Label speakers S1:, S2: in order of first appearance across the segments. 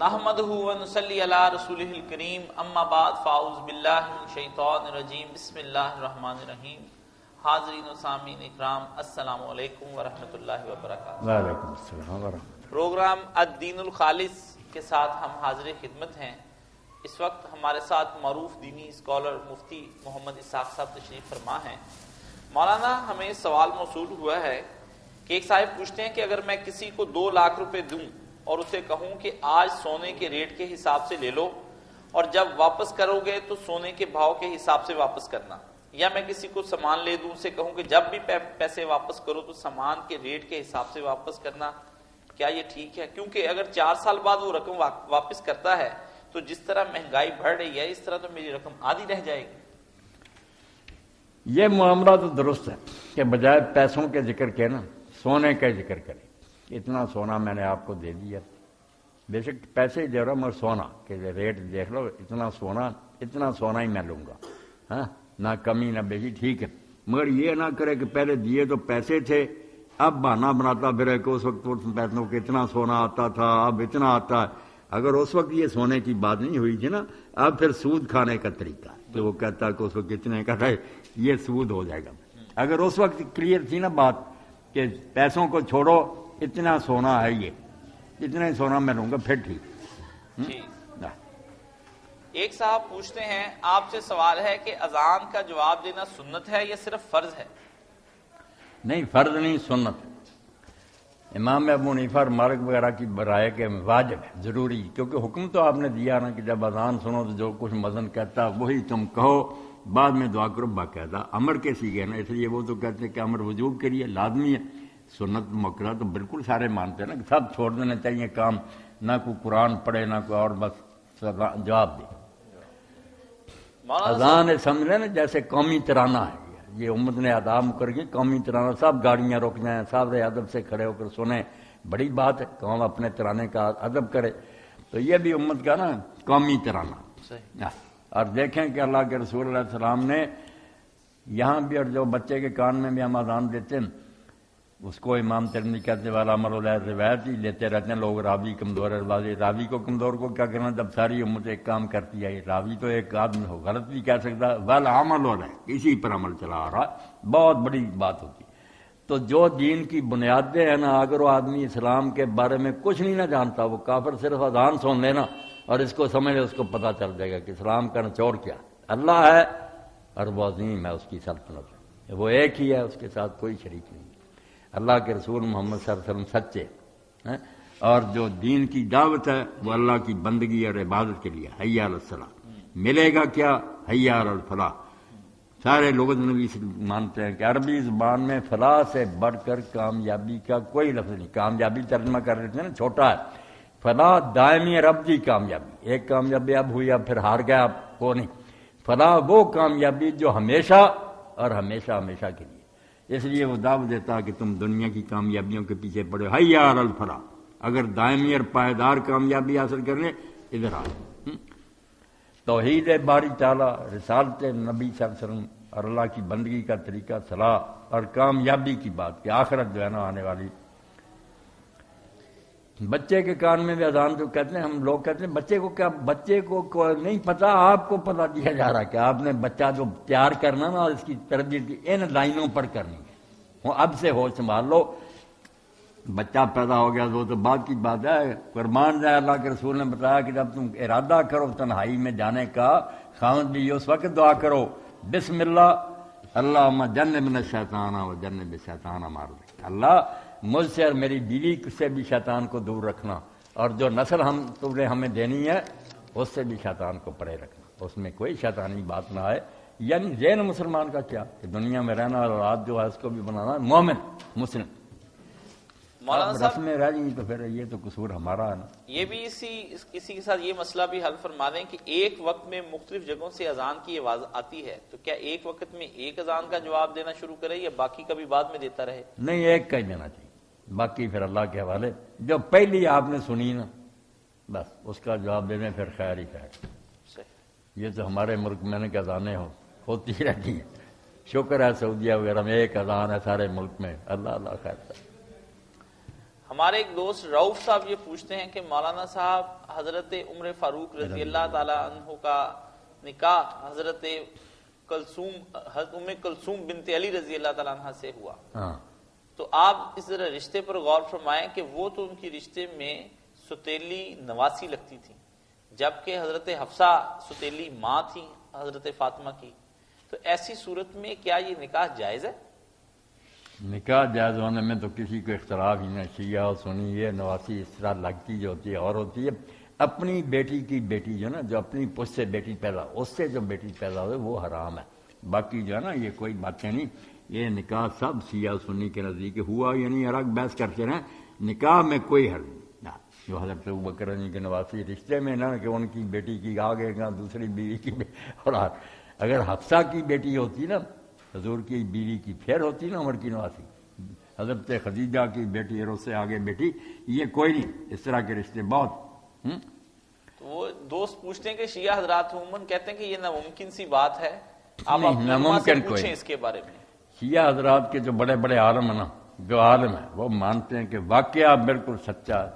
S1: نحمدہ ونصلی علی رسولہ الکریم اما بعد فاعوذ باللہ من الشیطان الرجیم بسم اللہ الرحمن الرحیم۔ حاضرین و سامعین اکرام، السلام علیکم ورحمۃ اللہ وبرکاتہ۔
S2: وعلیکم السلام ورحمۃ اللہ۔
S1: پروگرام الدین الخالص کے ساتھ ہم حاضر خدمت ہیں۔ اس وقت ہمارے ساتھ معروف دینی اسکالر مفتی محمد اسحاق صاحب تشریف فرما ہیں۔ مولانا، ہمیں سوال موصول ہوا ہے کہ ایک صاحب پوچھتے ہیں کہ اگر میں کسی کو 2 لاکھ روپے دوں اور اسے کہوں کہ آج سونے کے ریٹ کے حساب سے لے لو اور جب واپس کرو گے تو سونے کے بھاؤ کے حساب سے واپس کرنا، یا میں کسی کو سامان لے دوں، اسے کہوں کہ جب بھی پیسے واپس کرو تو سامان کے ریٹ کے حساب سے واپس کرنا، کیا یہ ٹھیک ہے؟ کیونکہ اگر 4 سال بعد وہ رقم واپس کرتا ہے تو جس طرح مہنگائی بڑھ رہی ہے اس طرح تو میری رقم آدھی رہ جائے گی۔
S2: یہ معاملہ تو درست ہے کہ بجائے پیسوں کے ذکر کے نا سونے کا ذکر کرے۔ اتنا سونا میں نے آپ کو دے دیا، بے شک پیسے دے رہا ہوں مگر سونا کہ ریٹ دیکھ لو، اتنا سونا ہی میں لوں گا، ہاں، نہ کمی نہ بیشی، ٹھیک ہے، مگر یہ نہ کرے کہ پہلے دیے تو پیسے تھے، اب بہانہ بناتا پھر کہ اس وقت پیسوں کہ اتنا سونا آتا تھا اب اتنا آتا ہے۔ اگر اس وقت یہ سونے کی بات نہیں ہوئی تھی نا، اب پھر سود کھانے کا طریقہ کہ وہ کہتا ہے کہ اس وقت کتنے کا ہے، یہ سود ہو جائے گا۔ اگر اس وقت کلیئر تھی نا بات کہ پیسوں کو چھوڑو، اتنا سونا ہے، یہ اتنا ہی سونا میں لوں گا، پھر ٹھیک۔
S1: ایک صاحب پوچھتے ہیں، آپ سے سوال ہے کہ اذان کا جواب دینا سنت ہے یا صرف فرض ہے؟
S2: نہیں، فرض نہیں، سنت۔ امام ابو حنیفہ اور مالک وغیرہ کی رائے کے واجب ہے، ضروری، کیونکہ حکم تو آپ نے دیا نا کہ جب اذان سنو تو جو کچھ مذہب کہتا وہی تم کہو، بعد میں دعا کرو، باقاعدہ امر کے سیگے نا، اس لیے وہ تو کہتے ہیں کہ امر وجوب کے لیے لازمی ہے، سنت مکرہ تو بالکل سارے مانتے ہیں نا کہ سب چھوڑ دینا چاہیے کام، نہ کوئی قرآن پڑھے نہ کوئی اور، بس جواب دے۔ اذان سمجھ رہے نا جیسے قومی ترانہ ہے، یہ امت نے ادا کر کے قومی ترانہ، سب گاڑیاں رک جائیں، سب ادب سے کھڑے ہو کر سنیں، بڑی بات ہے، قوم اپنے ترانے کا ادب کرے، تو یہ بھی امت کا نا قومی ترانہ۔ اور دیکھیں کہ اللہ کے رسول علیہ السلام نے یہاں بھی، اور جو بچے کے کان میں بھی ہم اذان دیتے ہیں اس کو امام ترمذی کہتے والا عمل علیہ، روایت ہی لیتے رہتے ہیں لوگ، راوی کمزور ہے، راوی کو کمزور کو کیا کرنا جب ساری امت ایک کام کرتی ہے، راوی تو ایک آدمی ہو، غلط بھی کہہ سکتا، والعمل علیہ، اسی پر عمل چلا آ رہا، بہت بڑی بات ہوتی۔ تو جو دین کی بنیادیں ہیں نا، اگر وہ آدمی اسلام کے بارے میں کچھ نہیں نہ جانتا، وہ کافر صرف اذان سن لینا اور اس کو سمجھ لے، اس کو پتہ چل جائے گا کہ اسلام کا نچوڑ کیا، اللہ ہے اور وہ عظیم ہے، اس کی سلطنت، وہ ایک ہی ہے، اس کے ساتھ کوئی شریک نہیں۔ اللہ کے رسول محمد صلی اللہ علیہ وسلم سچے ہیں، اور جو دین کی دعوت ہے وہ اللہ کی بندگی اور عبادت کے لیے، حی علی الصلاۃ، ملے گا کیا؟ حی علی الفلاح۔ سارے لوگ نبی مانتے ہیں کہ عربی زبان میں فلاح سے بڑھ کر کامیابی کا کوئی لفظ نہیں، کامیابی ترجمہ کر لیتے ہیں نا، چھوٹا ہے، فلاح دائمی اور ابدی کامیابی، ایک کامیابی اب ہوئی اب پھر ہار گیا، اب وہ نہیں، فلاح وہ کامیابی جو ہمیشہ اور ہمیشہ ہمیشہ کے لیے، اس لیے وہ دعوت دیتا ہے کہ تم دنیا کی کامیابیوں کے پیچھے پڑے، حی علی الفلاح، اگر دائمی اور پائیدار کامیابی حاصل کرنے ادھر آ، توحید باری تعالیٰ، رسالت نبی صلی اللہ علیہ وسلم اور اللہ کی بندگی کا طریقہ، صلاح اور کامیابی کی بات کہ آخرت جو ہے نا آنے والی۔ بچے کے کان میں بھی اذان جو کہتے ہیں، ہم لوگ کہتے ہیں بچے کو کیا، بچے کو نہیں پتا، آپ کو پتا دیا جا رہا کہ آپ نے بچہ جو تیار کرنا نا، اس کی تربیت ان لائنوں پر کرنی ہے، اب سے ہوش سنبھال لو۔ بچہ پیدا ہو گیا وہ تو بعد کی بات ہے، قربان جائے، اللہ کے رسول نے بتایا کہ جب تم ارادہ کرو تنہائی میں جانے کا، خاوند بھی اس وقت دعا کرو، بسم اللہ اللہم جنبنا الشیطان و جنب الشیطان ما رزقتنا، اللہ مجھ سے اور میری بیوی سے بھی شیطان کو دور رکھنا، اور جو نسل تم نے ہمیں دینی ہے اس سے بھی شیطان کو پرے رکھنا، اس میں کوئی شیطانی بات نہ آئے۔ یعنی ذہن مسلمان کا کیا کہ دنیا میں رہنا اور رات جو ہے اس کو بھی بنانا، مومن مسلم،
S1: مولانا صاحب
S2: رسمیں رہ جائیں تو پھر یہ تو قصور ہمارا ہے نا۔
S1: یہ بھی اسی کے ساتھ یہ مسئلہ بھی حل فرما دیں کہ ایک وقت میں مختلف جگہوں سے اذان کی آواز آتی ہے، تو کیا ایک وقت میں ایک اذان کا جواب دینا شروع کرے یا باقی کا بھی بعد میں دیتا رہے؟
S2: نہیں، ایک کا ہی دینا چاہیے، باقی پھر اللہ کے حوالے، جو پہلی آپ نے سنی نا بس اس کا جواب دینے پھر خیر ہی خیر۔ یہ تو ہمارے ملک میں نے کہ اذانیں ہوتی رہتی ہیں، شکر ہے سعودیہ وغیرہ میں ایک اذان ہے سارے ملک میں، اللہ اللہ خیر۔
S1: ہمارے ایک دوست رؤف صاحب یہ پوچھتے ہیں کہ مولانا صاحب حضرت عمر فاروق رضی اللہ تعالی عنہ کا نکاح حضرت ام کلثوم بنت علی رضی اللہ تعالی عنہ سے ہوا، تو آپ اس ذرا رشتے پر غور فرمائیں کہ وہ تو ان کی رشتے میں ستیلی نواسی لگتی تھی، جبکہ حضرت حفصہ ستیلی ماں تھی حضرت فاطمہ کی، تو ایسی صورت میں کیا یہ نکاح جائز ہے؟
S2: نکاح جائز ہونے میں تو کسی کو اختلاف ہی نہ، شیعہ اور سنی یہ نواسی اس طرح لگتی جو ہوتی ہے اور ہوتی ہے اپنی بیٹی کی بیٹی جو نا جو اپنی پشت سے بیٹی پیدا اس سے جو بیٹی پیدا ہوئے وہ حرام ہے، باقی جو ہے نا یہ کوئی باتیں نہیں، یہ نکاح سب شیعہ سنی کے نزدیک ہوا یعنی الگ بحث کرتے رہیں، نکاح میں کوئی حرج نہیں، جو حضرت ابوبکر کے نواسی رشتے میں نا کہ ان کی بیٹی کی آگے کا دوسری بیوی کی اور اگر حفصہ کی بیٹی ہوتی نا حضور کی بیوی کی پھر ہوتی نا عمر کی نواسی، حضرت خدیجہ کی بیٹی اور اس سے آگے بیٹی، یہ کوئی نہیں، اس طرح کے رشتے بہت
S1: تو وہ دوست پوچھتے ہیں کہ شیعہ حضرات عموماً کہتے ہیں کہ یہ ناممکن سی بات ہے، آپ
S2: ناممکن
S1: پوچھیں اس کے بارے میں۔
S2: شیعہ حضرات کے جو بڑے بڑے عالم ہیں نا جو عالم ہیں وہ مانتے ہیں کہ واقعہ بالکل سچا ہے،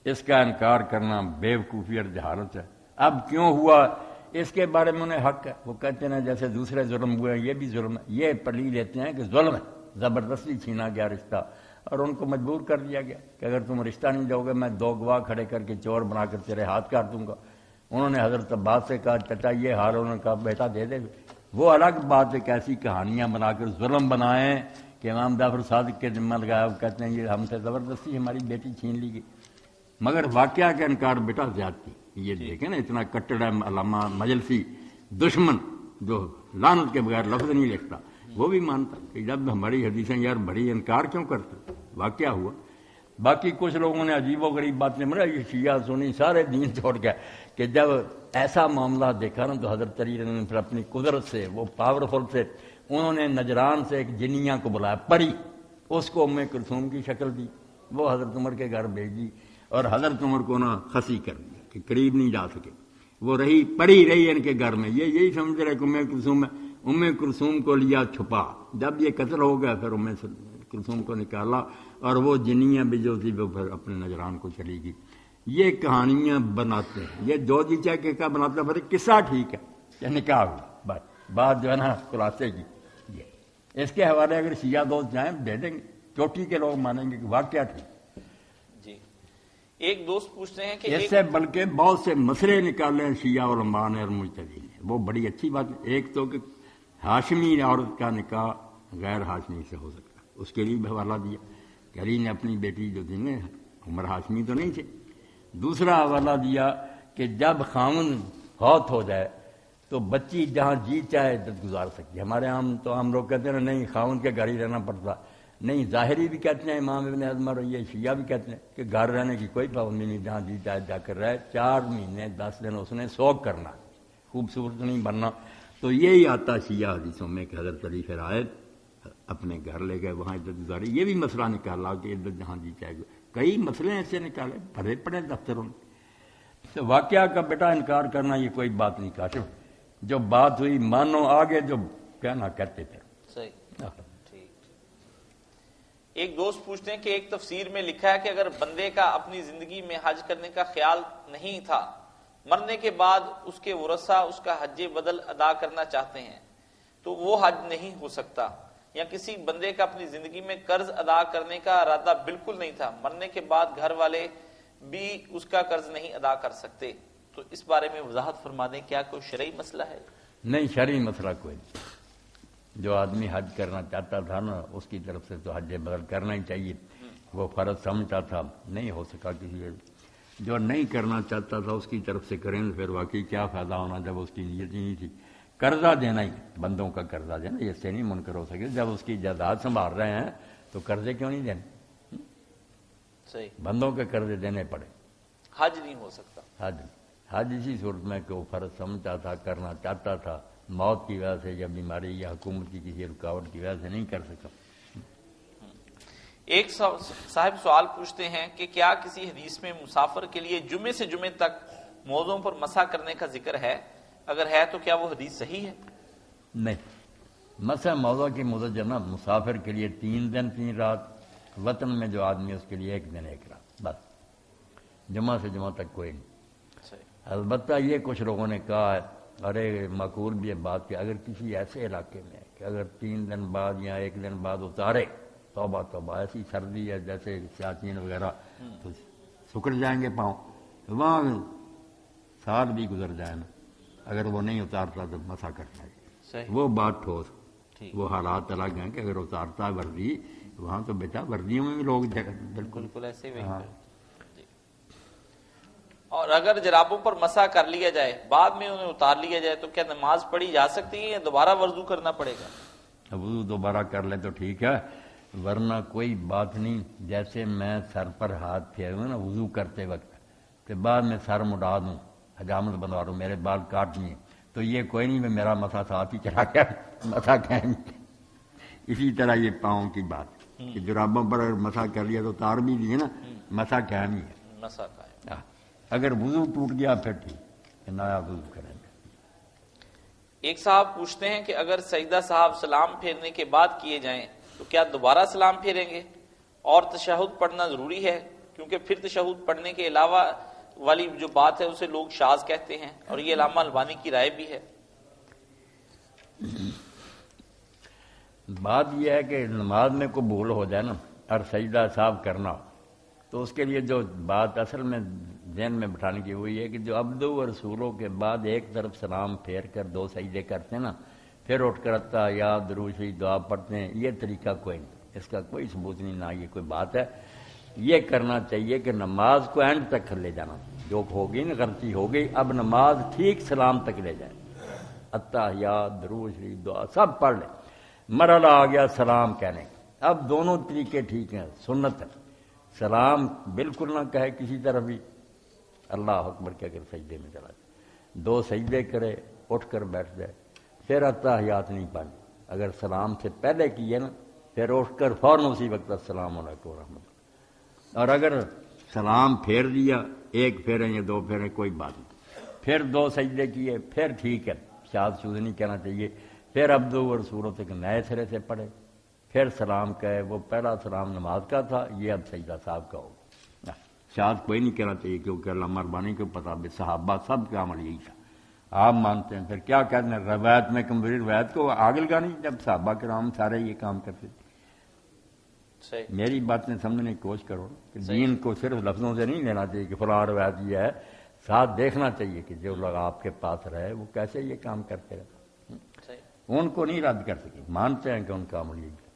S2: اس کا انکار کرنا بے وقوفی اور جہالت ہے، اب کیوں ہوا اس کے بارے میں انہیں حق ہے، وہ کہتے ہیں جیسے دوسرے ظلم ہوئے یہ بھی ظلم ہے، یہ پلی لیتے ہیں کہ ظلم ہے، زبردستی چھینا گیا رشتہ اور ان کو مجبور کر دیا گیا کہ اگر تم رشتہ نہیں دو گے میں 2 گواہ کھڑے کر کے چور بنا کر تیرے ہاتھ کاٹ دوں گا۔ انہوں نے حضرت عباس سے کہا چچا یہ حال، انہوں نے کہا بیٹا دے دے، وہ الگ بات ہے کہ ایسی کہانیاں بنا کر ظلم بنائیں کہ امام جعفر صادق کے ذمہ لگایا، وہ کہتے ہیں یہ ہم سے زبردستی ہماری بیٹی چھین لی گئی، مگر واقعہ کا انکار بیٹا زیادتی، یہ دیکھیں نا اتنا کٹڑ علامہ مجلسی دشمن جو لعنت کے بغیر لفظ نہیں لکھتا، وہ بھی مانتا کہ جب ہماری حدیثیں یار بڑی انکار کیوں کرتے، واقعہ ہوا۔ باقی کچھ لوگوں نے عجیب و غریب باتیں بنائی، یہ شیعہ سنی سارے دین چھوڑ گئے کہ جب ایسا معاملہ دیکھا نا تو حضرت علی نے پھر اپنی قدرت سے وہ پاورفل سے انہوں نے نجران سے ایک جنیاں کو بلایا، پری، اس کو ام کلثوم کی شکل دی، وہ حضرت عمر کے گھر بھیج دی اور حضرت عمر کو نا خسی کر دیا کہ قریب نہیں جا سکے، وہ رہی پڑی رہی ان کے گھر میں، یہ یہی سمجھ رہے کہ ام کلثوم ہے، ام کلثوم کو لیا چھپا، جب یہ قتل ہو گیا پھر ام کلثوم کو نکالا اور وہ جنیاں بھی جو تھی وہ پھر اپنے نجران کو چلی گئی۔ یہ کہانیاں بناتے ہیں، یہ جو جی چاہے کہ بناتے ہیں، پھر قصہ ٹھیک ہے کہ نکاح ہوا، بس بات جو ہے نا خلاصے کی یہ، اس کے حوالے اگر شیعہ دوست جائیں دے دیں گے، چوٹی کے لوگ مانیں گے کہ واقعہ ٹھیک۔
S1: جی ایک دوست پوچھتے ہیں کہ
S2: اس سے بلکہ بہت سے مسئلے نکالے ہیں شیعہ علماء نے اور مجتہدین نے، وہ بڑی اچھی بات ہے۔ ایک تو کہ ہاشمی عورت کا نکاح غیر ہاشمی سے ہو سکتا ہے، اس کے لیے بھی حوالہ دیا کہ علی نے اپنی بیٹی جو تھی نا عمر ہاشمی تو نہیں تھے۔ دوسرا حوالہ دیا کہ جب خاوند فوت ہو جائے تو بچی جہاں جی چاہے عدت گزار سکتی ہے، ہمارے عام لوگ کہتے ہیں نہیں خاوند کے گھر ہی رہنا پڑتا، نہیں ظاہری بھی کہتے ہیں امام ابن حزم اور یہ شیعہ بھی کہتے ہیں کہ گھر رہنے کی کوئی پابندی نہیں، جہاں جی چاہے جا کر رہے، 4 مہینے 10 دن اس نے سوگ کرنا، خوبصورت نہیں بننا۔ تو یہی آتا شیعہ حدیثوں میں کہ حضرت علی پھر آئے اپنے گھر لے گئے، وہاں عدت گزاری، یہ بھی مسئلہ نکالا کہ عدت جہاں جی چاہے، کئی مسئلے ایسے نکالے بھرے پڑے دفتروں میں۔ تو واقعہ کا بیٹا انکار کرنا یہ کوئی بات نہیں، کاشف جو بات ہوئی مانو، آگے جو کہنا کہتے تھے۔
S1: صحیح ٹھیک۔ ایک دوست پوچھتے ہیں کہ ایک تفسیر میں لکھا ہے کہ اگر بندے کا اپنی زندگی میں حج کرنے کا خیال نہیں تھا، مرنے کے بعد اس کے ورثاء اس کا حج بدل ادا کرنا چاہتے ہیں تو وہ حج نہیں ہو سکتا، یا کسی بندے کا اپنی زندگی میں قرض ادا کرنے کا ارادہ بالکل نہیں تھا، مرنے کے بعد گھر والے بھی اس کا قرض نہیں ادا کر سکتے، تو اس بارے میں وضاحت فرما دیں، کیا کوئی شرعی مسئلہ ہے؟
S2: نہیں، شرعی مسئلہ کوئی نہیں، جو آدمی حج کرنا چاہتا تھا نا اس کی طرف سے تو حج بدل کرنا ہی چاہیے، وہ فرض سمجھتا تھا، نہیں ہو سکا کسی جو نہیں کرنا چاہتا تھا اس کی طرف سے کریں تو پھر واقعی کیا فائدہ ہونا جب اس کی نیت ہی نہیں تھی۔ قرضہ دینا ہی، بندوں کا قرضہ دینا اس سے نہیں منکر ہو سکے، جب اس کی جائیداد سنبھال رہے ہیں تو قرضے کیوں نہیں دینے،
S1: صحیح،
S2: بندوں کے قرضے دینے پڑے،
S1: حج نہیں ہو سکتا۔
S2: حج اسی صورت میں کہ وہ فرض سمجھتا تھا، کرنا چاہتا تھا، موت کی وجہ سے یا بیماری یا حکومت کی کسی رکاوٹ کی وجہ سے نہیں کر سکا۔
S1: ایک صاحب سوال پوچھتے ہیں کہ کیا کسی حدیث میں مسافر کے لیے جمعے سے جمعے تک موضوع پر مسح کرنے کا ذکر ہے؟ اگر ہے تو کیا وہ حدیث صحیح ہے؟
S2: نہیں، مسح موضوع کی مدت جو نا مسافر کے لیے 3 دن 3 رات وطن میں جو آدمی اس کے لیے ایک دن ایک رات بس، جمعہ سے جمعہ تک کوئی نہیں۔ البتہ یہ کچھ لوگوں نے کہا ہے، ارے معقول بھی ہے بات کہ اگر کسی ایسے علاقے میں کہ اگر 3 دن بعد یا 1 دن بعد اتارے، توبہ توبہ، ایسی سردی ہے جیسے سیاچین وغیرہ، تو سکڑ جائیں گے پاؤں، وہاں سال بھی گزر جائے نا، اگر وہ نہیں اتارتا تو مسا کرتا ہے، وہ بات ٹھوس، وہ حالات الگ ہیں کہ اگر اتارتا ہے وردی، وہاں تو بیٹا وردیوں میں بھی لوگ
S1: بالکل ایسے ہی۔ اور اگر جرابوں پر مسح کر لیا جائے بعد میں انہیں اتار لیا جائے تو کیا نماز پڑھی جا سکتی ہے یا دوبارہ وضو کرنا پڑے گا؟
S2: وضو دوبارہ کر لے تو ٹھیک ہے، ورنہ کوئی بات نہیں۔ جیسے میں سر پر ہاتھ پھیروں ہوں نا وضو کرتے وقت، کہ بعد میں سر مڈا دوں، حجامت بنوا دوں، میرے بال کاٹ دیے، تو یہ کوئی نہیں میرا مسا ساتھ ہی چلا گیا، مسا کہیں گے۔ اسی طرح یہ پاؤں کی بات کہ جرابوں پر اگر مسا کر لیا تو تار بھی دیے نا، مسا قائم ہی ہے،
S1: مسا قائم۔
S2: اگر وضو ٹوٹ گیا پھر ٹھیک، نیا وضو کریں گے۔
S1: ایک صاحب پوچھتے ہیں کہ اگر سجدہ صاحب سلام پھیرنے کے بعد کیے جائیں تو کیا دوبارہ سلام پھیریں گے؟ اور تشہد پڑھنا ضروری ہے کیونکہ پھر تشہد پڑھنے کے علاوہ والی جو بات ہے اسے لوگ شاذ کہتے ہیں، اور یہ علامہ البانی کی رائے بھی ہے۔
S2: بات یہ ہے کہ نماز میں قبول ہو جائے نا اور سجدہ صاحب کرنا، تو اس کے لیے جو بات اصل میں ذہن میں بٹھانے کی وہ یہ ہے کہ جو عبدو و رسولوں کے بعد ایک طرف سلام پھیر کر 2 سجدے کرتے ہیں نا، پھر اٹھ کر اتحیات درود شریف دعا پڑھتے ہیں، یہ طریقہ کوئی نہیں، اس کا کوئی ثبوت نہیں، نہ یہ کوئی بات ہے۔ یہ کرنا چاہیے کہ نماز کو اینڈ تک لے جانا، جو ہوگی نا غلطی ہو گئی، اب نماز ٹھیک سلام تک لے جائے، اتحیات درود شریف دعا سب پڑھ لیں، مرحلہ آ گیا سلام کہنے کا، اب دونوں طریقے ٹھیک ہیں، سنت ہے، سلام بالکل نہ کہے کسی طرف بھی، اللہ اکبر کے اگر سجدے میں چلا جائے، 2 سجدے کرے، اٹھ کر بیٹھ جائے، پھر اتحیات نہیں پڑھنی، اگر سلام سے پہلے کیے نا پھر اٹھ کر فوراً اسی وقت السلام علیکم ورحمۃ اللہ، اور اگر سلام پھیر دیا 1 پھیریں یا 2 پھیریں کوئی بات نہیں، پھر 2 سجدے کیے پھر ٹھیک ہے، شاذ شوذ نہیں کہنا چاہیے، پھر عبدو و رسولوں تک نئے سرے سے پڑھے، پھر سلام کہے، وہ پہلا سلام نماز کا تھا، یہ اب سجدہ صاحب کا ہوگا، شاید کوئی نہیں کہنا چاہیے، کیونکہ علامہ البانی کو پتا بھی صحابہ سب کا عمل یہی تھا، آپ مانتے ہیں پھر کیا کہتے ہیں، روایت میں کمزوری، روایت کو آگے لگانی، جب صحابہ کرام سارے یہ کام کرتے تھے۔ میری باتیں سمجھنے کی کوشش کرو کہ دین کو صرف لفظوں سے نہیں لینا چاہیے کہ فلاں روایت یہ ہے، ساتھ دیکھنا چاہیے کہ جو لوگ آپ کے پاس رہے وہ کیسے یہ کام کرتے رہے، ان کو نہیں رد کر سکے، مانتے ہیں کہ ان کا عمل یہی ہے۔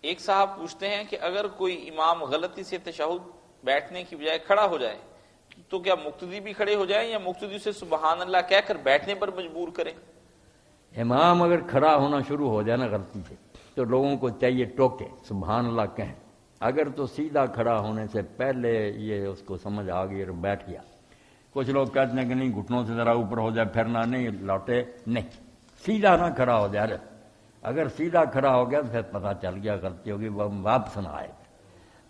S1: ایک صاحب پوچھتے ہیں کہ اگر کوئی امام غلطی سے تشہد بیٹھنے کی بجائے کھڑا ہو جائے تو کیا مقتدی بھی کھڑے ہو جائیں یا مقتدی سے سبحان اللہ کہہ کر بیٹھنے پر مجبور کریں؟
S2: امام اگر کھڑا ہونا شروع ہو جائے نا غلطی سے تو لوگوں کو چاہیے ٹوکے، سبحان اللہ کہیں، اگر تو سیدھا کھڑا ہونے سے پہلے یہ اس کو سمجھ آ گئی اور بیٹھ گیا، کچھ لوگ کہتے ہیں کہ نہیں گھٹنوں سے ذرا اوپر ہو جائے پھرنا نہیں لوٹے، نہیں، سیدھا نہ کھڑا ہو جائے، اگر سیدھا کھڑا ہو گیا تو پھر پتہ چل گیا غلطی ہوگی، وہ واپس نہ آئے،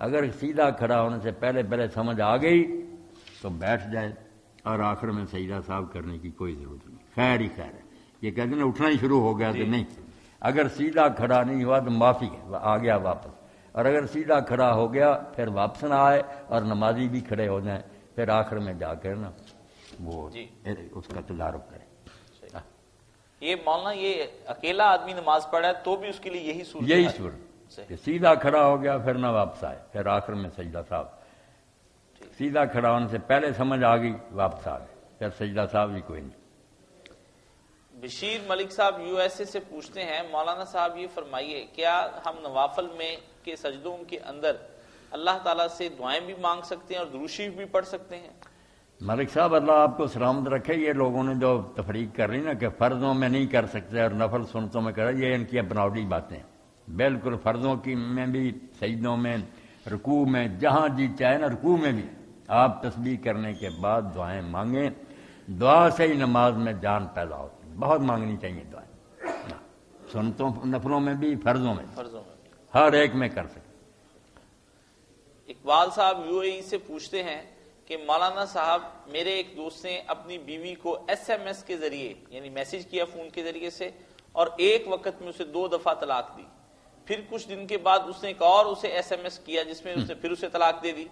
S2: اگر سیدھا کھڑا ہونے سے پہلے سمجھ آ گئی تو بیٹھ جائے، اور آخر میں سجدہ صاحب کرنے کی کوئی ضرورت نہیں، خیر ہی خیر ہے، یہ کہتے ہیں اٹھنا ہی شروع ہو گیا تو نہیں، اگر سیدھا کھڑا نہیں ہوا تو معافی ہے، آ گیا واپس، اور اگر سیدھا کھڑا ہو گیا پھر واپس نہ آئے، اور نمازی بھی کھڑے ہو جائیں، پھر آخر میں جا کر نا وہ اس کا تدارک کرے۔
S1: یہ مولانا یہ اکیلا آدمی نماز پڑھا ہے تو بھی اس کے لیے یہی
S2: صورت کہ سیدھا کھڑا ہو گیا پھر نہ واپس آئے، پھر آخر میں سجدہ صاحب، سیدھا کھڑا ہونے سے پہلے سمجھ آ گئی واپس آ گئے، پھر سجدہ صاحب بھی کوئی نہیں۔
S1: بشیر ملک صاحب USA سے پوچھتے ہیں مولانا صاحب یہ فرمائیے کیا ہم نوافل میں کے سجدوں کے اندر اللہ تعالیٰ سے دعائیں بھی مانگ سکتے ہیں اور درود شریف بھی پڑھ سکتے ہیں؟
S2: ملک صاحب اللہ آپ کو سلامت رکھے، یہ لوگوں نے جو تفریق کر رہی نا کہ فرضوں میں نہیں کر سکتے اور نفل سنتوں میں کر، یہ ان کی بناوٹی باتیں، بالکل فرضوں کی میں بھی، سجدوں میں، رکوع میں، جہاں جی چاہے نا رکوع میں بھی آپ تسبیح کرنے کے بعد دعائیں مانگیں، دعا سے ہی نماز میں جان پیدا ہوتی، بہت مانگنی چاہیے دعائیں، سنتوں نفلوں میں بھی، فرضوں میں ہر ایک میں کر سکتے۔
S1: اقبال صاحب UAE سے پوچھتے ہیں کہ مولانا صاحب میرے ایک دوست نے اپنی بیوی کو SMS کے ذریعے یعنی میسج کیا فون کے ذریعے سے، اور ایک وقت میں اسے 2 دفعہ طلاق دی، پھر کچھ دن کے بعد اس نے ایک اور اسے ایس ایم ایس کیا جس میں اس نے پھر اسے طلاق دے دی.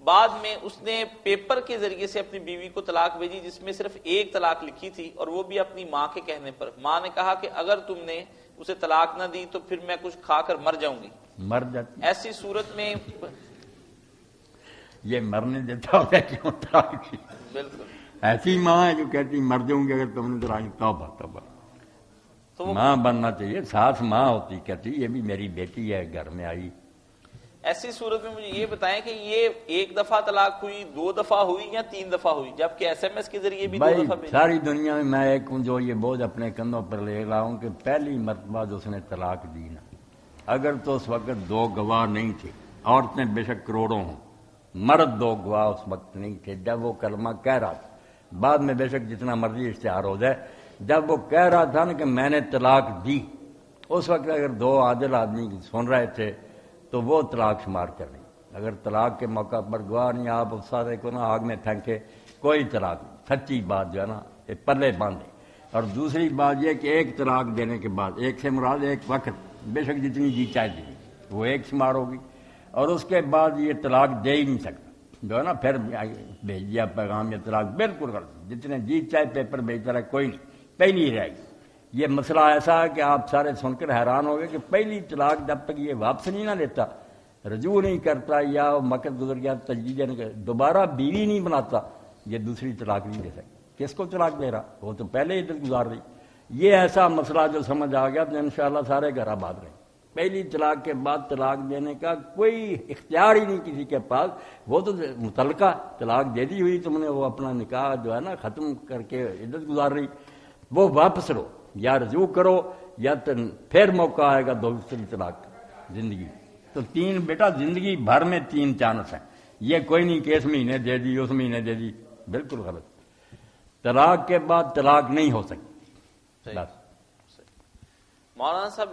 S1: بعد میں اس نے پیپر کے ذریعے سے اپنی بیوی کو طلاق بھیجی جس میں صرف ایک طلاق لکھی تھی, اور وہ بھی اپنی ماں کے کہنے پر. ماں نے کہا کہ اگر تم نے اسے طلاق نہ دی تو پھر میں کچھ کھا کر مر جاؤں گی.
S2: مر جاتی.
S1: ایسی صورت میں
S2: یہ مرنے دیتا ہو کیوں طلاق کی؟
S1: بالکل
S2: ایسی ماں ہے جو کہتی مر جاؤں گی اگر تم نے طلاق. توبہ توبہ.
S1: تو
S2: ماں بننا چاہیے, ساس ماں ہوتی, کہتی یہ بھی میری بیٹی ہے, گھر میں آئی.
S1: ایسی صورت میں مجھے یہ بتائیں کہ یہ ایک دفعہ طلاق ہوئی, 2 دفعہ ہوئی, یا 3 دفعہ ہوئی, جبکہ ایس ایم ایس کے ذریعے بھی 2
S2: بھائی
S1: دفعہ بھیجی.
S2: ساری دنیا میں میں ایک ہوں جو یہ بوجھ اپنے کندھوں پر لے رہا ہوں کہ پہلی مرتبہ جو اس نے طلاق دی نا, اگر تو اس وقت 2 گواہ نہیں تھے, عورتیں بے شک کروڑوں ہوں, مرد 2 گواہ اس وقت نہیں تھے جب وہ کلمہ کہہ رہا تھا. بعد میں بے شک جتنا مرضی اشتہار ہو جائے, جب وہ کہہ رہا تھا نا کہ میں نے طلاق دی, اس وقت اگر 2 عادل آدمی سن رہے تھے تو وہ طلاق شمار کر رہی. اگر طلاق کے موقع پر گواہ نہیں, آپ سارے کو نا آگ میں پھینکے, کوئی طلاق نہیں. سچی بات جو ہے نا یہ پلے باندھے. اور دوسری بات یہ کہ ایک طلاق دینے کے بعد, ایک سے مراد ایک وقت, بے شک جتنی جی چاہے دی وہ ایک شمار ہوگی, اور اس کے بعد یہ طلاق دے ہی نہیں سکتا جو ہے نا, پھر بھیج دیا پیغام, یہ طلاق بالکل غلط. جتنے جی چاہے پیپر بھیجتا رہے کوئی نہیں, پہلی رہے گی. یہ مسئلہ ایسا ہے کہ آپ سارے سن کر حیران ہو گئے کہ پہلی طلاق جب تک یہ واپس نہیں نہ لیتا, رجوع نہیں کرتا, یا وقت گزر گیا تجدید نہیں کرتا, دوبارہ بیوی نہیں بناتا, یہ دوسری طلاق نہیں دے سکتا. کس کو طلاق دے رہا, وہ تو پہلے ہی عدت گزار رہی. یہ ایسا مسئلہ جو سمجھ آ گیا تو انشاءاللہ سارے گھر آباد رہیں. پہلی طلاق کے بعد طلاق دینے کا کوئی اختیار ہی نہیں کسی کے پاس. وہ تو متعلقہ طلاق دے دی ہوئی تم نے, وہ اپنا نکاح جو ہے نا ختم کر کے عدت گزار رہی, وہ واپس لو, یا رجوع کرو, یا پھر موقع آئے گا دوسری طلاق. زندگی تو 3 بیٹا, زندگی بھر میں 3 چانس ہیں. یہ کوئی نہیں کہ اس مہینے دے دی اس مہینے دے دی, بالکل غلط. طلاق کے بعد طلاق نہیں ہو سکتی. بس
S1: مولانا صاحب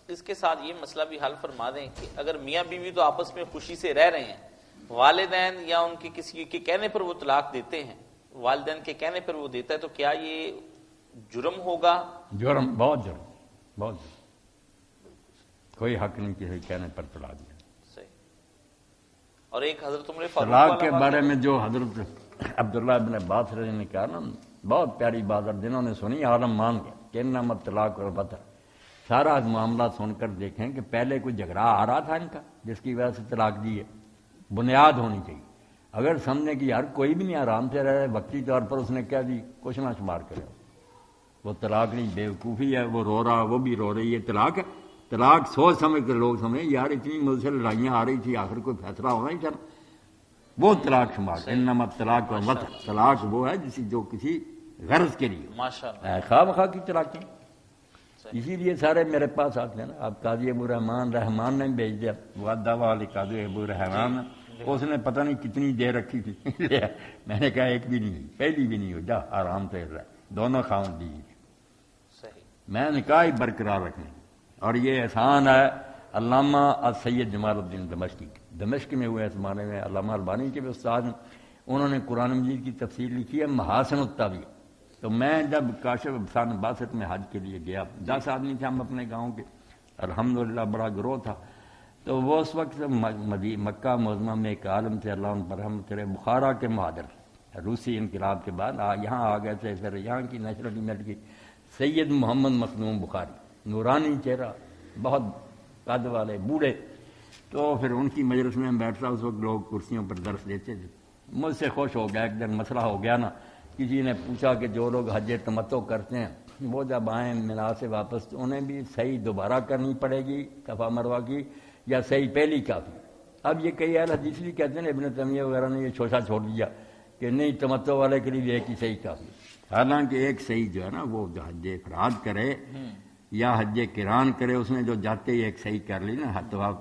S1: اس کے ساتھ یہ مسئلہ بھی حل فرما دیں کہ اگر میاں بیوی تو آپس میں خوشی سے رہ رہے ہیں, والدین یا ان کے کسی کے کہنے پر وہ طلاق دیتے ہیں, والدین کے کہنے پر وہ دیتا ہے, تو کیا یہ جرم ہوگا؟
S2: جرم, بہت جرم, بہت جرم. کوئی حق نہیں کسی کہنے پر طلاق دیا.
S1: صحیح. اور ایک حضرت عمر
S2: طلاق کے بارے میں جو حضرت عبداللہ ابن عباس رضی نے کہا نا, بہت پیاری بات, اور جنہوں نے سنی عالم مان گیا کہ انما طلاق اور بطر. سارا معاملہ سن کر دیکھیں کہ پہلے کوئی جھگڑا آ رہا تھا ان کا جس کی وجہ سے طلاق دی ہے. بنیاد ہونی چاہیے. اگر سمجھیں کہ یار کوئی بھی نہیں آرام سے رہے, وقتی طور پر اس نے کیا دی, کچھ نہ شمار کرے, وہ طلاق نہیں, بیوقوفی ہے. وہ رو رہا, وہ بھی رو رہی ہے, طلاق ہے. طلاق سوچ سمجھ کر لوگ سمجھیں یار اتنی مجھ سے لڑائیاں آ رہی تھی, آخر کوئی فیصلہ ہونا ہی چل, وہ طلاق شمار. انما طلاق و وطر, طلاق وہ ہے جو کسی غرض کے لیے, خواہ مخواہ کی طلاق کی. اسی لیے سارے میرے پاس آتے ہیں نا. آپ قاضی ابو رحمان نے بھیج دیا, وعدہ والی قاضی ابو رحمان, اس نے پتہ نہیں کتنی دیر رکھی تھی. میں نے کہا ایک بھی نہیں ہوئی, پہلی بھی نہیں ہوئی, جا آرام سے رہ, دونوں خاوند دیجیے. میں نے کہا برقرار رکھنے. اور یہ احسان ہے علامہ سید جمال الدین دمشقی, دمشق میں ہوئے اس زمانے میں, علامہ البانی کے بھی استاد ہیں. انہوں نے قرآن مجید کی تفسیر لکھی ہے محاسن التاویل. تو میں جب کاشف افسان باسط میں حج کے لیے گیا, 10 آدمی تھے ہم اپنے گاؤں کے, الحمدللہ بڑا گروہ تھا. تو وہ اس وقت مکہ معظمہ میں ایک عالم تھے, اللہ ان پر رحمت کرے, بخارا کے مہاجر, روسی انقلاب کے بعد یہاں آ گئے تھے. پھر یہاں کی نیشنل ملٹ کی سید محمد مخدوم بخاری, نورانی چہرہ, بہت قد والے, بوڑھے. تو پھر ان کی مجلس میں بیٹھتا, اس وقت لوگ کرسیوں پر درس دیتے تھے. مجھ سے خوش ہو گیا. ایک دن مسئلہ ہو گیا نا, کسی نے پوچھا کہ جو لوگ حج تمتع کرتے ہیں وہ جب آئیں مینا سے واپس, تو انہیں بھی صحیح دوبارہ کرنی پڑے گی صفا مروہ کی, یا صحیح پہلی کافی. اب یہ کئی اہل حدیث بھی کہتے ہیں, ابن تیمیہ وغیرہ نے یہ شوشہ چھوڑ دیا کہ نہیں, تمتع والے کے لیے ایک ہی صحیح کافی. حالانکہ ایک صحیح جو ہے نا, وہ جو حج افراد کرے یا حج قران کرے, اس نے جو جاتے ہی ایک صحیح کر لی نا طواف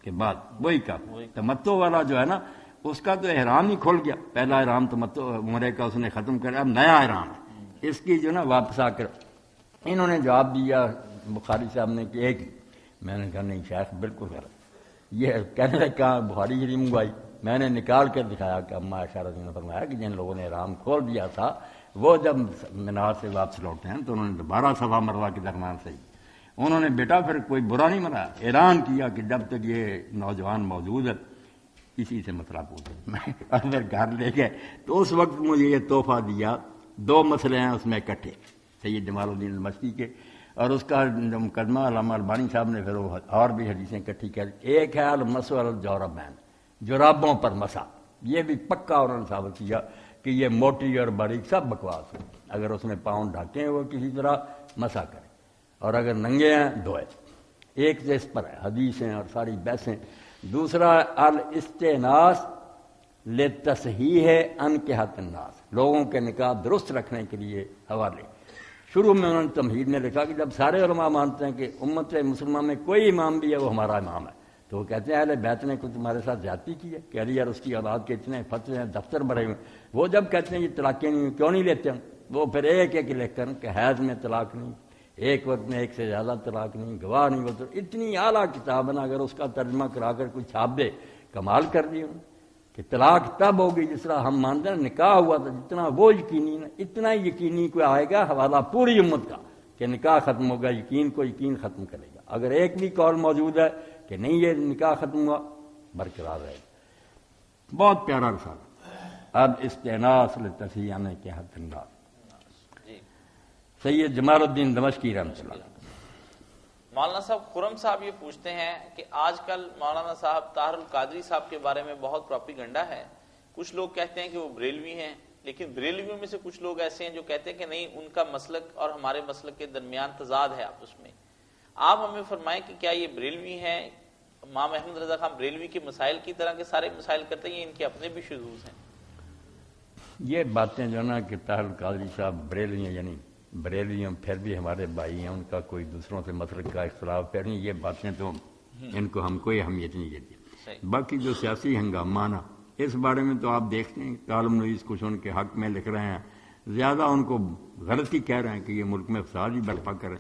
S2: کے بعد, وہی کافی. تمتع والا جو ہے نا, اس کا تو احرام ہی کھل گیا. پہلا احرام تمتع عمرے کا اس نے ختم کر, اب نیا احرام ہے. اس کی جو نا واپس آ کر انہوں نے جواب دیا بخاری صاحب نے کہ ایک ہی. میں نے کہا نہیں شیخ بالکل غلط. یہ کہنے لگا کہاں بخاری شریف منگوائی. میں نے نکال کر دکھایا کہ اما عائشہ رضی اللہ عنہا نے فرمایا کہ جن لوگوں نے احرام کھول دیا تھا وہ جب مینار سے واپس لوٹے ہیں تو انہوں نے دوبارہ صفا مروہ کے درمیان سے انہوں نے بیٹا پھر کوئی برا نہیں منا، اعلان کیا کہ جب تک یہ نوجوان موجود ہے اسی سے مسئلہ پوچھو۔ میں اندر گھر لے گئے تو اس وقت مجھے یہ تحفہ دیا، 2 مسئلے ہیں اس میں اکٹھے، سید جمال الدین المشتی کے، اور اس کا جو مقدمہ علامہ البانی صاحب نے پھر وہ اور بھی حدیثیں اکٹھی کر، ایک ہے المسح علی الجوربین، جرابوں پر مسح، یہ بھی پکا انہوں نے ثابت کیا کہ یہ موٹی اور باریک سب بکواس ہے، اگر اس نے پاؤں ڈھانکے ہیں وہ کسی طرح مسح کرے، اور اگر ننگے ہیں دھوئے۔ ایک تو اس پر ہے حدیثیں اور ساری بحثیں۔ دوسرا الاستئناس لتصحیح انکحۃ الناس، لوگوں کے نکاح درست رکھنے کے لیے حوالے۔ شروع میں انہوں نے تمہید میں لکھا کہ جب سارے علماء مانتے ہیں کہ امت مسلمہ میں کوئی امام بھی ہے وہ ہمارا امام ہے، تو وہ کہتے ہیں اہل بیت نے کوئی تمہارے ساتھ زیادتی کی ہے کہ علی اور اس کی اولاد کے اتنے فتوے ہیں، دفتر بھرے ہوئے، وہ جب کہتے ہیں یہ طلاقیں نہیں کیوں نہیں لیتے ہم، وہ پھر ایک ایک لکھ کر کہ حیض میں طلاق نہیں، ایک وقت میں ایک سے زیادہ طلاق نہیں، گواہ نہیں ہوتا، اتنی اعلیٰ کتاب ہے، اگر اس کا ترجمہ کرا کر کوئی چھاپ دے، کمال کر دی انہوں نے کہ طلاق تب ہوگی جس طرح ہم مانتے ہیں نکاح ہوا تھا، جتنا وہ یقینی نا اتنا یقینی کوئی آئے گا حوالہ پوری امت کا کہ نکاح ختم ہوگا، یقین کو یقین ختم کرے گا۔ اگر ایک بھی قول موجود ہے کہ نہیں یہ نکاح ختم ہوا، برقرار رہے گا۔ بہت پیارا رسالہ۔ اب استئناس لتصحیح انکحۃ الناس، سید جمال الدین دمشقی رحمۃ اللہ۔
S1: مولانا صاحب خرم صاحب یہ پوچھتے ہیں کہ آج کل مولانا صاحب طاہر القادری صاحب کے بارے میں بہت پروپیگنڈا ہے، کچھ لوگ کہتے ہیں کہ وہ بریلوی ہیں، لیکن بریلویوں میں سے کچھ لوگ ایسے ہیں جو کہتے ہیں کہ نہیں، ان کا مسلک اور ہمارے مسلک کے درمیان تضاد ہے آپس میں۔ آپ ہمیں فرمائیں کہ کیا یہ بریلوی ہیں؟ امام احمد رضا خان بریلوی کے مسائل کی طرح کے سارے مسائل کرتے ہیں، ان کے اپنے بھی شذوذ ہیں؟
S2: یہ باتیں جو نا کہ طاہر القادری صاحب بریلوی ہیں، یعنی بریلوی ہم پھر بھی ہمارے بھائی ہیں، ان کا کوئی دوسروں سے مسلک کا اختلاف پھر نہیں، یہ باتیں تو ان کو ہم کوئی اہمیت نہیں دیتی۔ باقی جو سیاسی ہنگامہ نا اس بارے میں تو آپ دیکھتے ہیں کالم نویس کچھ ان کے حق میں لکھ رہے ہیں، زیادہ ان کو غلطی کہہ رہے ہیں کہ یہ ملک میں فساد ہی برپا کریں۔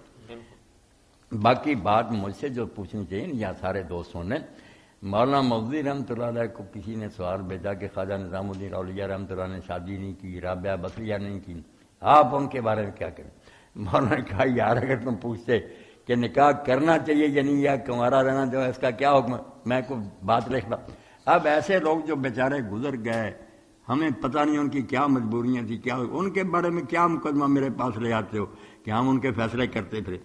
S2: باقی بات مجھ سے جو پوچھنی چاہیے یا سارے دوستوں نے، مولانا مودودی رحمۃ اللہ علیہ کو کسی نے سوال بھیجا کہ خواجہ نظام الدین اولیاء رحمۃ اللہ نے شادی نہیں کی، رابعہ بصریہ نہیں کی، آپ ان کے بارے میں کیا کریں؟ مولانا نے کہا یار اگر تم پوچھتے کہ نکاح کرنا چاہیے یا نہیں یا کنوارا رہنا جو ہے اس کا کیا حکم ہے، میں کوئی بات لکھتا۔ اب ایسے لوگ جو بیچارے گزر گئے، ہمیں پتہ نہیں ان کی کیا مجبوریاں تھیں، کیا ان کے بارے میں کیا مقدمہ میرے پاس لے آتے ہو کہ ہم ان کے فیصلے کرتے پھرے؟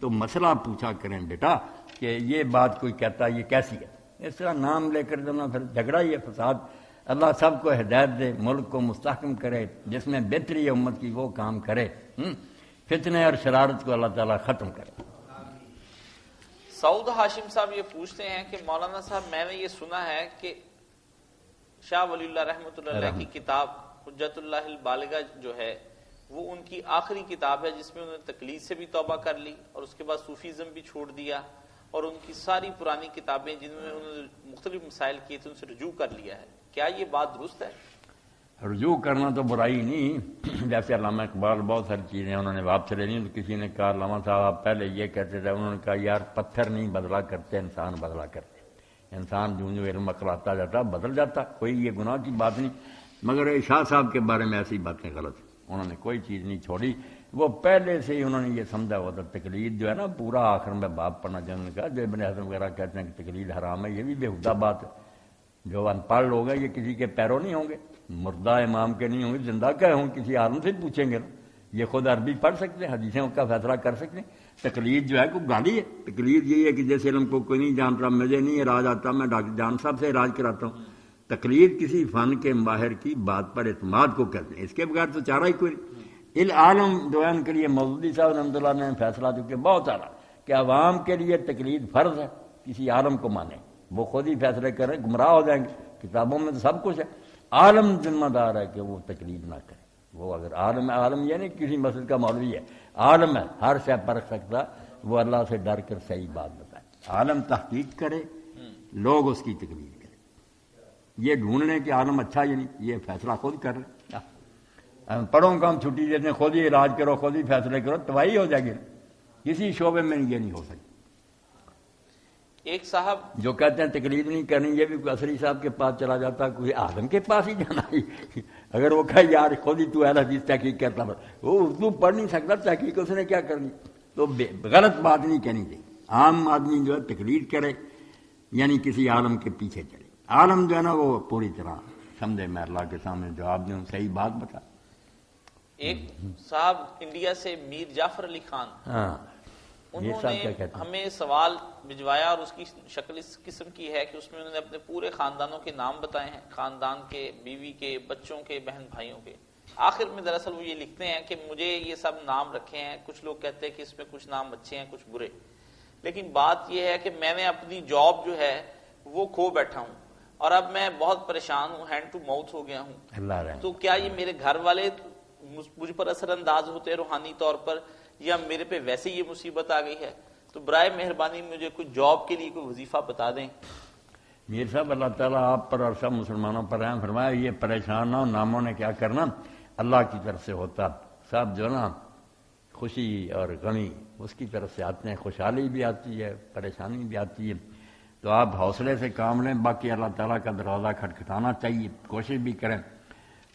S2: تو مسئلہ پوچھا کریں بیٹا کہ یہ بات کوئی کہتا ہے یہ کیسی ہے، اس طرح نام لے کر دینا پھر جھگڑا ہی ہے، فساد۔ اللہ سب کو ہدایت دے، ملک کو مستحکم کرے، جس میں بہتری ہے امت کی وہ کام کرے، فتنے اور شرارت کو اللہ تعالیٰ ختم کرے۔
S1: سعود ہاشم صاحب یہ پوچھتے ہیں کہ مولانا صاحب میں نے یہ سنا ہے کہ شاہ ولی اللہ رحمۃ اللہ علیہ کی کتاب حجت اللہ البالغہ جو ہے وہ ان کی آخری کتاب ہے، جس میں انہوں نے تقلید سے بھی توبہ کر لی اور اس کے بعد صوفیزم بھی چھوڑ دیا، اور ان کی ساری پرانی کتابیں جن میں انہوں نے مختلف مسائل کیے تھے ان سے رجوع کر لیا ہے۔ کیا یہ بات درست ہے؟
S2: رجوع کرنا تو برائی نہیں، جیسے علامہ اقبال بہت ساری چیزیں انہوں نے واپس لے لی، تو کسی نے کہا علامہ صاحب آپ پہلے یہ کہتے تھے، انہوں نے کہا یار پتھر نہیں بدلا کرتے، انسان بدلا کرتے، انسان جو علم اقلاتا جاتا بدل جاتا، کوئی یہ گناہ کی بات نہیں۔ مگر شاہ صاحب کے بارے میں ایسی باتیں غلط ہیں، انہوں نے کوئی چیز نہیں چھوڑی، وہ پہلے سے ہی انہوں نے یہ سمجھا ہوا تھا تقلید جو ہے نا، پورا آخر میں باب پڑھنا جنہوں نے کہا جو ابن حزم وغیرہ کہتے ہیں کہ تقلید حرام ہے، یہ بھی بےہودہ بات ہے۔ جو ان پڑھ لوگ ہیں یہ کسی کے پیروں نہیں ہوں گے، مردہ امام کے نہیں ہوں گے، زندہ کے ہوں کسی عالم سے پوچھیں گے نا، یہ خود عربی پڑھ سکتے ہیں، حدیثوں کا فیصلہ کر سکتے ہیں۔ تقلید جو ہے کوئی گالی ہے، تقلید یہی ہے کہ جیسے علم کو کوئی نہیں جانتا، مجھے نہیں علاج آتا، میں ڈاکٹر جان صاحب سے علاج کراتا ہوں۔ تقلید کسی فن کے ماہر کی بات پر اعتماد کو کہتے ہیں، اس کے بغیر تو چارہ ہی کوئی نہیں۔ العالم جو ہے ان کے لیے مودودی صاحب رحمۃ اللہ نے فیصلہ چکے بہت اعلیٰ کہ عوام کے لیے تقلید فرض ہے، کسی عالم کو مانیں، وہ خود ہی فیصلے کریں، گمراہ ہو جائیں گے، کتابوں میں تو سب کچھ ہے۔ عالم ذمہ دار ہے کہ وہ تقلید نہ کرے، وہ اگر عالم ہے، عالم یہ نہیں کسی مسئلے کا مولوی ہے، عالم ہے، ہر شے پرکھ سکتا، وہ اللہ سے ڈر کر صحیح بات بتائے، عالم تحقیق کرے، لوگ اس کی تقلید کریں، یہ ڈھونڈنے کہ عالم اچھا یا نہیں، یہ فیصلہ خود کر لیں۔ پڑھوں کا ہم چھٹی دیتے ہیں، خود ہی علاج کرو، خود ہی فیصلے کرو، تباہی ہو جائے گی، کسی شعبے میں یہ نہیں ہو سکتی۔
S1: ایک صاحب
S2: جو کہتے ہیں تقلید نہیں کرنی، یہ بھی اسری صاحب کے پاس چلا جاتا، کوئی عالم کے پاس ہی جانا ہی، اگر وہ کہے یار خود ہی تو اہل حدیث تحقیق کرتا، وہ اردو پڑھ نہیں سکتا، تحقیق اس نے کیا کرنی، تو غلط بات نہیں کہنی چاہیے. عام آدمی جو ہے تقلید کرے یعنی کسی عالم کے پیچھے چلے. عالم جو ہے نا وہ پوری طرح سمجھے میں اللہ کے سامنے جواب دوں صحیح بات بتا.
S1: ایک صاحب انڈیا سے میر جعفر علی خان،
S2: ہاں
S1: انہوں نے ہمیں سوال بھجوایا اور اس کی شکل اس قسم کی ہے کہ اس میں انہوں نے اپنے پورے خاندانوں کے نام بتائے ہیں، خاندان کے، بیوی کے، بچوں کے، بہن بھائیوں کے. آخر میں دراصل وہ یہ لکھتے ہیں کہ مجھے یہ سب نام رکھے ہیں، کچھ لوگ کہتے ہیں کہ اس میں کچھ نام اچھے ہیں کچھ برے، لیکن بات یہ ہے کہ میں نے اپنی جاب جو ہے وہ کھو بیٹھا ہوں اور اب میں بہت پریشان ہوں، ہینڈ ٹو ماؤتھ ہو گیا ہوں. تو کیا یہ میرے گھر والے مجھ پر اثر انداز ہوتے روحانی طور پر، یا میرے پہ ویسے یہ مصیبت آ گئی ہے؟ تو برائے مہربانی مجھے کوئی جاب کے لیے کوئی وظیفہ بتا دیں.
S2: میر صاحب اللہ تعالیٰ آپ پر اور سب مسلمانوں پر رحم فرمایا. یہ پریشان نہ ہو، ناموں نے کیا کرنا اللہ کی طرف سے ہوتا. سب جو نا خوشی اور غمی اس کی طرف سے آتے ہیں، خوشحالی بھی آتی ہے پریشانی بھی آتی ہے. تو آپ حوصلے سے کام لیں، باقی اللہ تعالیٰ کا دروازہ کھٹکھٹانا چاہیے، کوشش بھی کریں.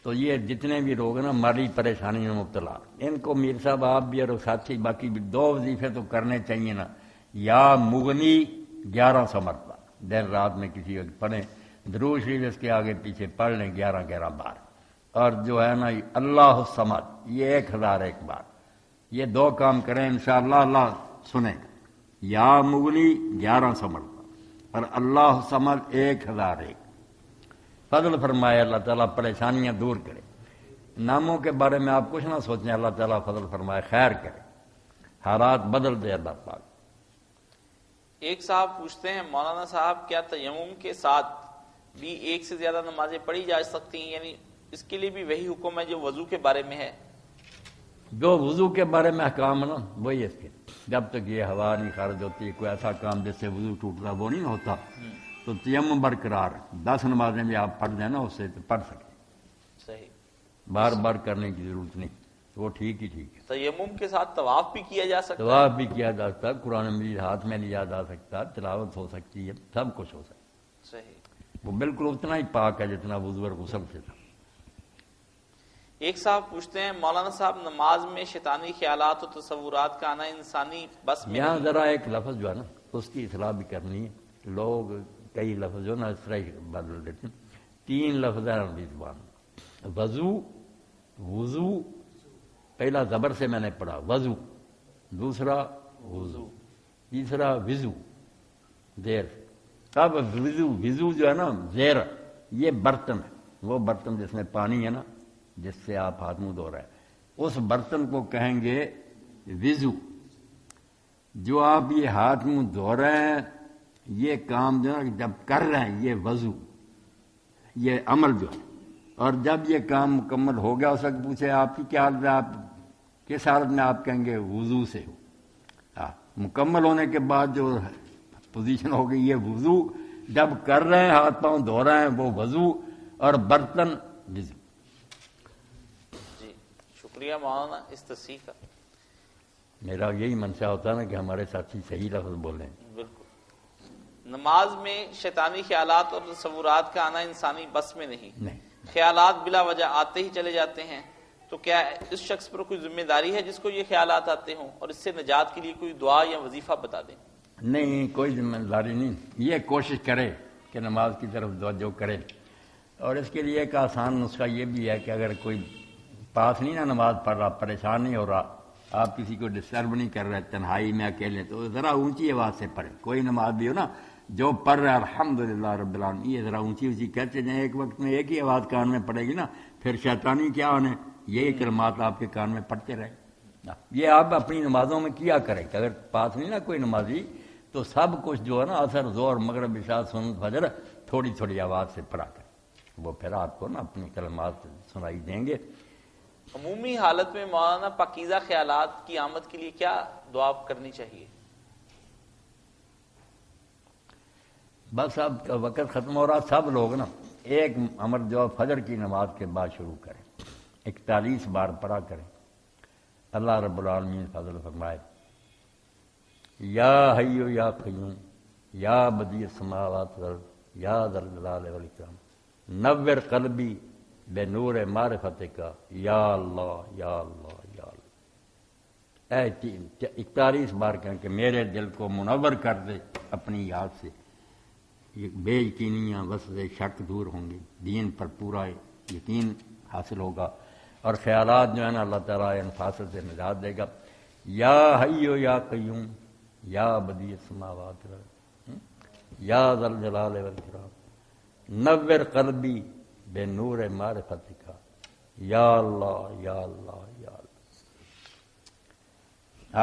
S2: تو یہ جتنے بھی لوگ نا مالی پریشانی میں مبتلا، ان کو میر صاحب آپ بھی اور ساتھی باقی بھی 2 وظیفے تو کرنے چاہیے نا. یا مغنی 1100 مرتبہ دن رات میں کسی وقت پڑھیں، درود شریف اس کے آگے پیچھے پڑھ لیں 11 بار. اور جو ہے نا اللہ الصمد یہ 1001 بار. یہ 2 کام کریں انشاءاللہ اللہ سنیں گا. یا مغنی 1100 مرتبہ اور اللہ الصمد 1001. فضل فرمائے اللہ تعالیٰ پریشانیاں دور کرے. ناموں کے بارے میں آپ کچھ نہ سوچیں، اللہ تعالیٰ فضل فرمائے خیر کرے، حالات بدل دے اللہ پاک.
S1: ایک صاحب پوچھتے ہیں مولانا صاحب کیا تیمم کے ساتھ بھی 1 سے زیادہ نمازیں پڑھی جا سکتی ہیں؟ یعنی اس کے لیے بھی وہی حکم ہے جو وضو کے بارے میں ہے؟
S2: جو وضو کے بارے میں احکام ہے نا وہی اس کے. جب تک یہ ہوا نہیں خارج ہوتی، کوئی ایسا کام جس سے وضو ٹوٹتا وہ نہیں ہوتا، تو تیمم برقرار. 10 نمازیں بھی آپ پڑھ دیں نا اس سے تو پڑھ سکیں.
S1: صحیح،
S2: بار بار کرنے کی ضرورت نہیں، وہ ٹھیک ہی ٹھیک ہے.
S1: تیمم کے ساتھ طواف بھی کیا جا سکتا ہے؟
S2: طواف بھی کیا جا سکتا ہے، قرآن مجید ہاتھ میں لیا جا سکتا ہے، تلاوت ہو سکتی ہے، سب کچھ ہو سکتا ہے.
S1: صحیح،
S2: وہ بالکل اتنا ہی پاک ہے جتنا وضو اور غسل سے تھا.
S1: ایک صاحب پوچھتے ہیں مولانا صاحب نماز میں شیطانی خیالات و تصورات کا آنا انسانی بس میں
S2: یہاں ذرا ایک لفظ جو ہے نا اس کی اصلاح بھی کرنی ہے. لوگ کئی لفظ جو نا اس طرح بدل دیتے ہیں. 3 لفظ ہیں عربی زبان میں. وضو پہلا زبر سے میں نے پڑھا وضو، دوسرا وضو، تیسرا وضو زیر. اب وضو جو ہے نا زیر، یہ برتن ہے، وہ برتن جس میں پانی ہے نا جس سے آپ ہاتھ منہ دھو رہے ہیں اس برتن کو کہیں گے وضو. جو آپ یہ ہاتھ منہ دھو رہے ہیں یہ کام جو ہے جب کر رہے ہیں یہ وضو، یہ عمل جو ہے. اور جب یہ کام مکمل ہو گیا اس وقت پوچھے آپ کی کیا حالت ہے، آپ کس حالت میں، آپ کہیں گے وضو سے ہو. مکمل ہونے کے بعد جو پوزیشن ہو گئی یہ وضو. جب کر رہے ہیں ہاتھ پاؤں دھو رہے ہیں وہ وضو، اور برتن وضو.
S1: جی شکریہ مولانا اس تصحیح کا.
S2: میرا یہی منشا ہوتا ہے نا کہ ہمارے ساتھی صحیح لفظ بولیں.
S1: بالکل. نماز میں شیطانی خیالات اور تصورات کا آنا انسانی بس میں نہیں. خیالات بلا وجہ آتے ہی چلے جاتے ہیں، تو کیا اس شخص پر کوئی ذمہ داری ہے جس کو یہ خیالات آتے ہوں، اور اس سے نجات کے لیے کوئی دعا یا وظیفہ بتا دیں؟
S2: نہیں، کوئی ذمہ داری نہیں. یہ کوشش کرے کہ نماز کی طرف توجہ کرے. اور اس کے لیے ایک آسان نسخہ یہ بھی ہے کہ اگر کوئی پاس نہیں نا نماز پڑھ رہا، پریشان نہیں ہو رہا، آپ کسی کو ڈسٹرب نہیں کر رہے، تنہائی میں اکیلے، تو ذرا اونچی آواز سے پڑھیں. کوئی نماز بھی ہو نا جو پڑھ رہا ہے الحمدللہ رب العالمین، یہ ذرا اونچی اونچی کہتے جائیں. ایک وقت میں ایک ہی آواز کان میں پڑے گی نا، پھر شیطانی کیا ہونے، یہی کلمات آپ کے کان میں پڑھتے رہے. یہ آپ اپنی نمازوں میں کیا کریں کہ اگر پاس نہیں نا کوئی نمازی تو سب کچھ جو ہے نا عصر ظہر مغرب عشاء سنت فجر تھوڑی تھوڑی آواز سے پڑھا کریں. وہ پھر آپ کو نا اپنی کلمات سنائی دیں گے.
S1: عمومی حالت میں مولانا پاکیزہ خیالات کی آمد کے لیے کیا دعا کرنی چاہیے؟
S2: بس اب وقت ختم ہو رہا، سب لوگ نا ایک امر جو فجر کی نماز کے بعد شروع کریں، 41 بار پڑھا کریں. اللہ رب العالمین فضل فرمائے. یا حی یا قیوم یا بدیع السماوات والارض یا ذا الجلال والاکرام نور قلبی بے نور معرفتک یا اللہ یا اللہ یا اللہ. اے 41 بار کہیں کہ میرے دل کو منور کر دے اپنی یاد سے، یہ بے یقینیاں وسوسے شک دور ہوں گی، دین پر پورا یقین حاصل ہوگا، اور خیالات جو ہے نا اللہ تعالیٰ انفاست سے نجات دے گا۔ یا حیو یا قیوم یا بدیع السماوات یا ذا الجلال والاکرام نور قلبی بے نور معرفتک یا اللہ یا اللہ یا اللہ۔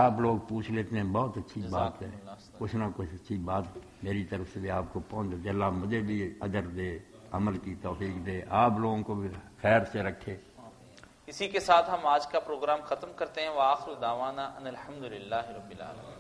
S2: آپ لوگ پوچھ لیتے ہیں، بہت اچھی بات ہے، کچھ نہ کچھ اچھی بات میری طرف سے بھی آپ کو پہنچ دے، اللہ مجھے بھی اجر دے، عمل کی توفیق دے، آپ لوگوں کو بھی خیر سے رکھے۔
S1: اسی کے ساتھ ہم آج کا پروگرام ختم کرتے ہیں۔ وآخر دعوانا ان الحمدللہ رب العالمین۔